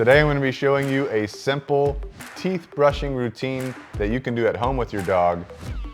Today I'm going to be showing you a simple teeth brushing routine that you can do at home with your dog.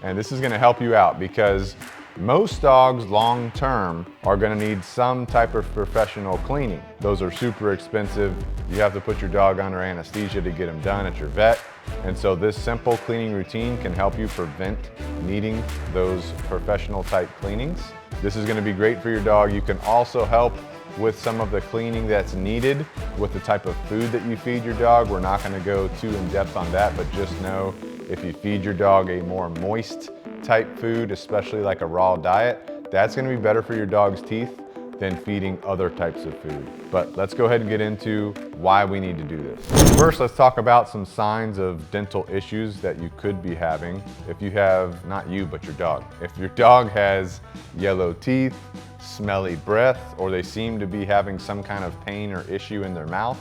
And this is going to help you out because most dogs long term are going to need some type of professional cleaning. Those are super expensive. You have to put your dog under anesthesia to get them done at your vet. And so this simple cleaning routine can help you prevent needing those professional type cleanings. This is going to be great for your dog. You can also help with some of the cleaning that's needed with the type of food that you feed your dog. We're not going to go too in depth on that, but just know if you feed your dog a more moist type food, especially like a raw diet, that's going to be better for your dog's teeth than feeding other types of food. But let's go ahead and get into why we need to do this. First, let's talk about some signs of dental issues that you could be having if you have, not you, but your dog. If your dog has yellow teeth, smelly breath, or they seem to be having some kind of pain or issue in their mouth,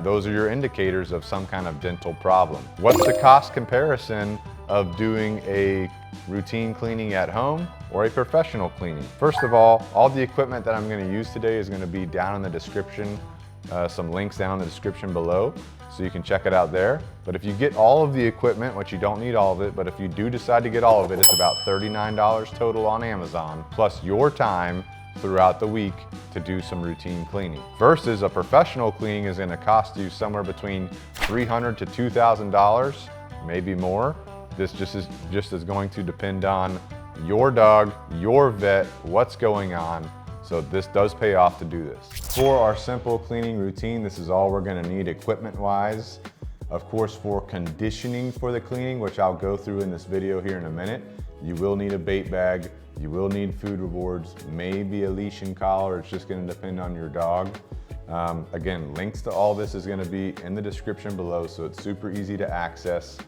those are your indicators of some kind of dental problem. What's the cost comparison of doing a routine cleaning at home or a professional cleaning? First of all the equipment that I'm going to use today is going to be down in the description, some links down in the description below, so you can check it out there. But if you get all of the equipment, which you don't need all of it, but if you do decide to get all of it, it's about $39 total on Amazon, plus your time throughout the week to do some routine cleaning. Versus a professional cleaning is going to cost you somewhere between $300 to $2,000, maybe more. This just is going to depend on your dog, your vet, what's going on. So this does pay off to do this. For our simple cleaning routine, this is all we're going to need equipment-wise. Of course, for conditioning for the cleaning, which I'll go through in this video here in a minute, you will need a bait bag. You will need food rewards, maybe a leash and collar. It's just going to depend on your dog. Again, links to all this is going to be in the description below, so it's super easy to access.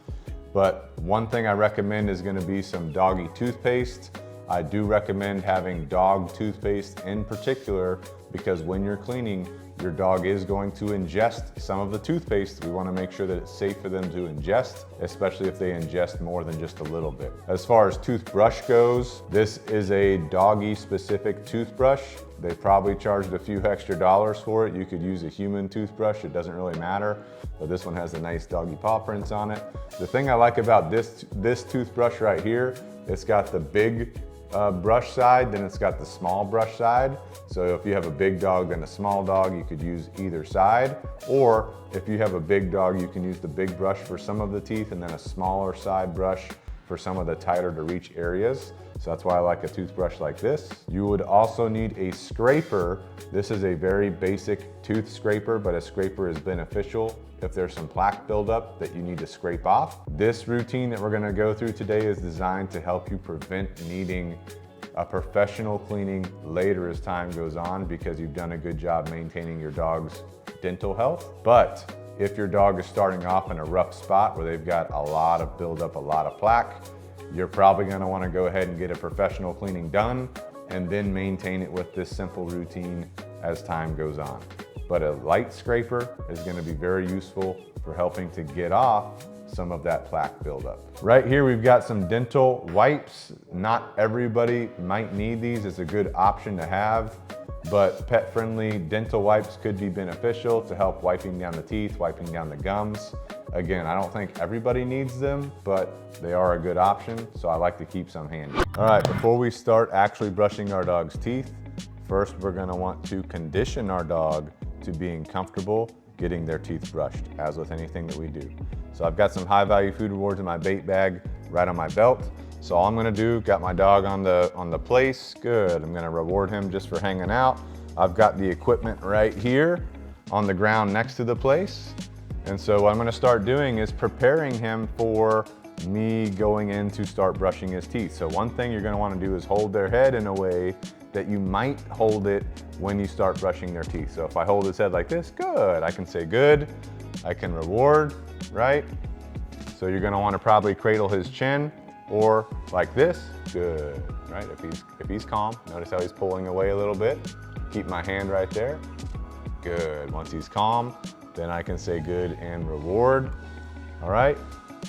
But one thing I recommend is going to be some doggy toothpaste. I do recommend having dog toothpaste in particular because when you're cleaning, your dog is going to ingest some of the toothpaste. We want to make sure that it's safe for them to ingest, especially if they ingest more than just a little bit. As far as toothbrush goes, this is a doggy specific toothbrush. They probably charged a few extra dollars for it. You could use a human toothbrush, it doesn't really matter, but this one has the nice doggy paw prints on it. The thing I like about this toothbrush right here, it's got the big brush side, then it's got the small brush side. So if you have a big dog and a small dog, you could use either side. Or if you have a big dog, you can use the big brush for some of the teeth and then a smaller side brush for some of the tighter to reach areas. So that's why I like a toothbrush like this. You would also need a scraper. This is a very basic tooth scraper, but a scraper is beneficial if there's some plaque buildup that you need to scrape off. This routine that we're gonna go through today is designed to help you prevent needing a professional cleaning later as time goes on because you've done a good job maintaining your dog's dental health. But if your dog is starting off in a rough spot where they've got a lot of buildup, a lot of plaque, you're probably gonna wanna go ahead and get a professional cleaning done and then maintain it with this simple routine as time goes on. But a light scraper is gonna be very useful for helping to get off some of that plaque buildup. Right here, we've got some dental wipes. Not everybody might need these. It's a good option to have, but pet-friendly dental wipes could be beneficial to help wiping down the teeth, wiping down the gums. Again, I don't think everybody needs them, but they are a good option, so I like to keep some handy. All right, before we start actually brushing our dog's teeth, first we're gonna want to condition our dog to being comfortable getting their teeth brushed, as with anything that we do. So I've got some high value food rewards in my bait bag right on my belt. So all I'm gonna do, got my dog on the place, good. I'm gonna reward him just for hanging out. I've got the equipment right here on the ground next to the place. And so what I'm gonna start doing is preparing him for me going in to start brushing his teeth. So one thing you're gonna wanna do is hold their head in a way that you might hold it when you start brushing their teeth. So if I hold his head like this, good. I can say good, I can reward, right? So you're gonna wanna probably cradle his chin or like this, good, right? If he's calm, notice how he's pulling away a little bit. Keep my hand right there, good. Once he's calm, then I can say good and reward, all right?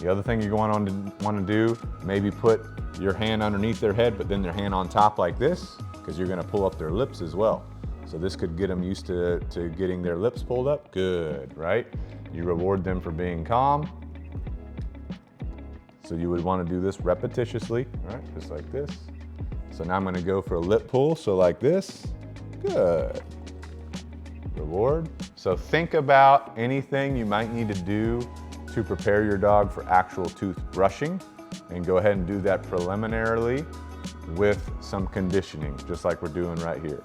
The other thing you're going to want to do, maybe put your hand underneath their head, but then their hand on top like this, because you're going to pull up their lips as well. So this could get them used to getting their lips pulled up. Good, right? You reward them for being calm. So you would want to do this repetitiously, right? Just like this. So now I'm going to go for a lip pull. So like this. Good. Reward. So think about anything you might need to do to prepare your dog for actual tooth brushing, and go ahead and do that preliminarily with some conditioning, just like we're doing right here.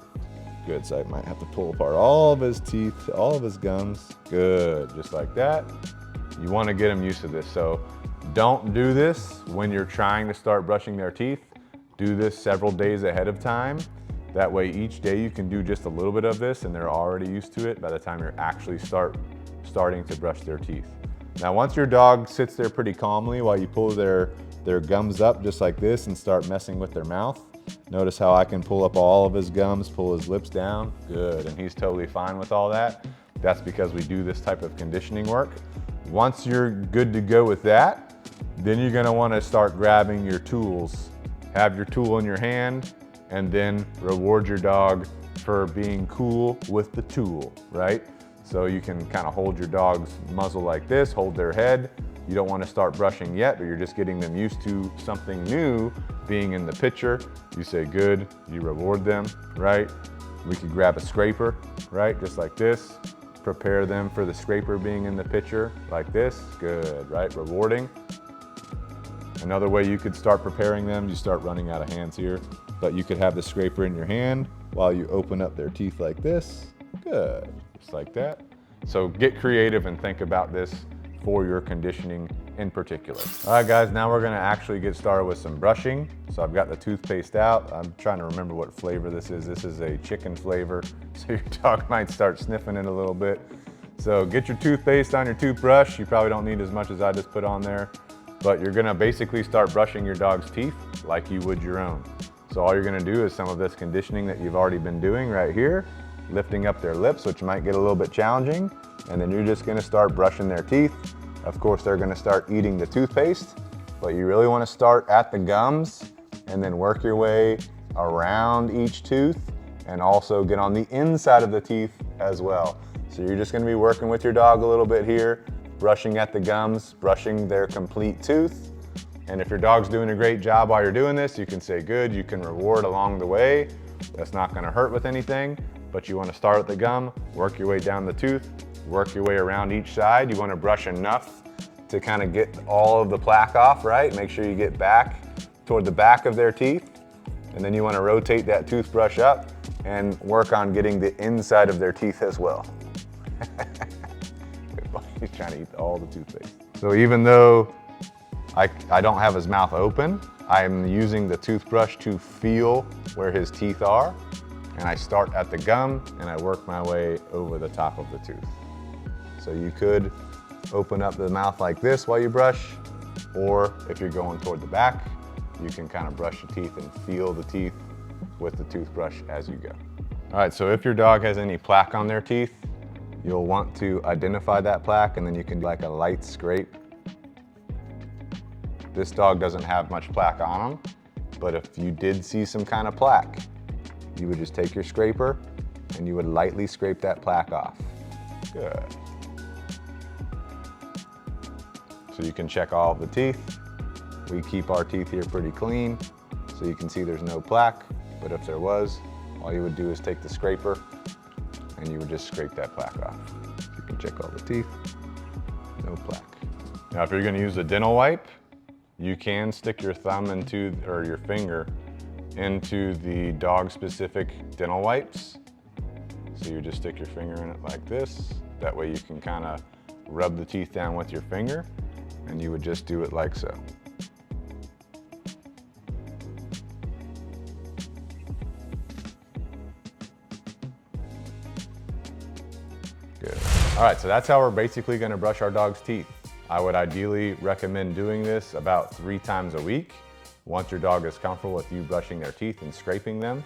Good, so I might have to pull apart all of his teeth, all of his gums. Good, just like that. You want to get them used to this. So don't do this when you're trying to start brushing their teeth. Do this several days ahead of time. That way each day you can do just a little bit of this and they're already used to it by the time you're actually starting to brush their teeth. Now once your dog sits there pretty calmly while you pull their gums up just like this and start messing with their mouth, notice how I can pull up all of his gums, pull his lips down. Good, and he's totally fine with all that. That's because we do this type of conditioning work. Once you're good to go with that, then you're gonna wanna start grabbing your tools. Have your tool in your hand and then reward your dog for being cool with the tool, right? So you can kind of hold your dog's muzzle like this, hold their head. You don't want to start brushing yet, but you're just getting them used to something new being in the picture. You say good, you reward them, right? We could grab a scraper, right? Just like this. Prepare them for the scraper being in the picture like this. Good, right? Rewarding. Another way you could start preparing them, you start running out of hands here, but you could have the scraper in your hand while you open up their teeth like this. Good, just like that. So get creative and think about this for your conditioning in particular. All right guys, now we're gonna actually get started with some brushing. So I've got the toothpaste out. I'm trying to remember what flavor this is. This is a chicken flavor, so your dog might start sniffing it a little bit. So get your toothpaste on your toothbrush. You probably don't need as much as I just put on there, but you're gonna basically start brushing your dog's teeth like you would your own. So all you're gonna do is some of this conditioning that you've already been doing right here, lifting up their lips, which might get a little bit challenging, and then you're just gonna start brushing their teeth. Of course, they're gonna start eating the toothpaste, but you really wanna start at the gums and then work your way around each tooth and also get on the inside of the teeth as well. So you're just gonna be working with your dog a little bit here, brushing at the gums, brushing their complete tooth. And if your dog's doing a great job while you're doing this, you can say good, you can reward along the way. That's not gonna hurt with anything, but you wanna start at the gum, work your way down the tooth, work your way around each side. You wanna brush enough to kind of get all of the plaque off, right? Make sure you get back toward the back of their teeth. And then you wanna rotate that toothbrush up and work on getting the inside of their teeth as well. He's trying to eat all the toothpaste. So even though I don't have his mouth open, I'm using the toothbrush to feel where his teeth are. And I start at the gum and I work my way over the top of the tooth. So you could open up the mouth like this while you brush, or if you're going toward the back, you can kind of brush your teeth and feel the teeth with the toothbrush as you go. All right, so if your dog has any plaque on their teeth, you'll want to identify that plaque and then you can do like a light scrape. This dog doesn't have much plaque on him, but if you did see some kind of plaque, you would just take your scraper and you would lightly scrape that plaque off. Good. So you can check all of the teeth. We keep our teeth here pretty clean, so you can see there's no plaque, but if there was, all you would do is take the scraper and you would just scrape that plaque off. So you can check all the teeth, no plaque. Now if you're gonna use a dental wipe, you can stick your thumb or your finger into the dog-specific dental wipes. So you just stick your finger in it like this. That way you can kind of rub the teeth down with your finger, and you would just do it like so. Good. All right, so that's how we're basically gonna brush our dog's teeth. I would ideally recommend doing this about 3 times a week once your dog is comfortable with you brushing their teeth and scraping them,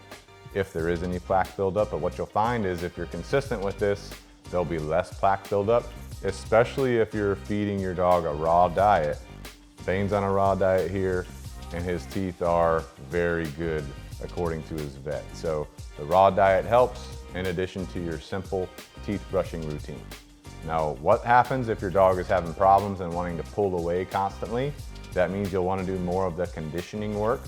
if there is any plaque buildup. But what you'll find is if you're consistent with this, there'll be less plaque buildup, especially if you're feeding your dog a raw diet. Bane's on a raw diet here, and his teeth are very good according to his vet. So the raw diet helps, in addition to your simple teeth brushing routine. Now, what happens if your dog is having problems and wanting to pull away constantly? That means you'll want to do more of the conditioning work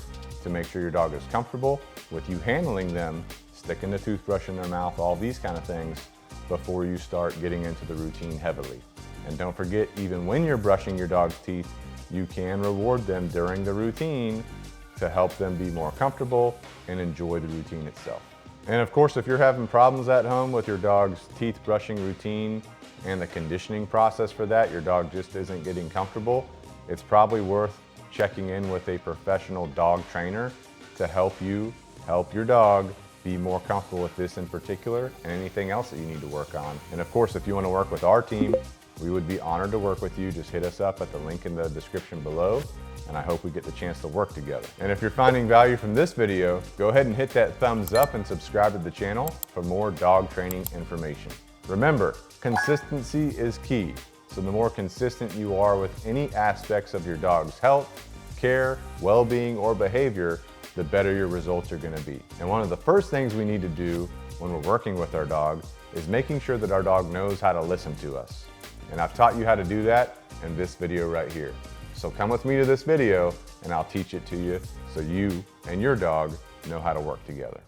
to make sure your dog is comfortable with you handling them, sticking the toothbrush in their mouth, all these kind of things before you start getting into the routine heavily. And don't forget, even when you're brushing your dog's teeth, you can reward them during the routine to help them be more comfortable and enjoy the routine itself. And of course, if you're having problems at home with your dog's teeth brushing routine and the conditioning process for that, your dog just isn't getting comfortable, it's probably worth checking in with a professional dog trainer to help you help your dog be more comfortable with this in particular and anything else that you need to work on. And of course, if you want to work with our team, we would be honored to work with you. Just hit us up at the link in the description below, and I hope we get the chance to work together. And if you're finding value from this video, go ahead and hit that thumbs up and subscribe to the channel for more dog training information. Remember, consistency is key. So the more consistent you are with any aspects of your dog's health, care, well-being, or behavior, the better your results are going to be. And one of the first things we need to do when we're working with our dog is making sure that our dog knows how to listen to us. And I've taught you how to do that in this video right here. So come with me to this video and I'll teach it to you so you and your dog know how to work together.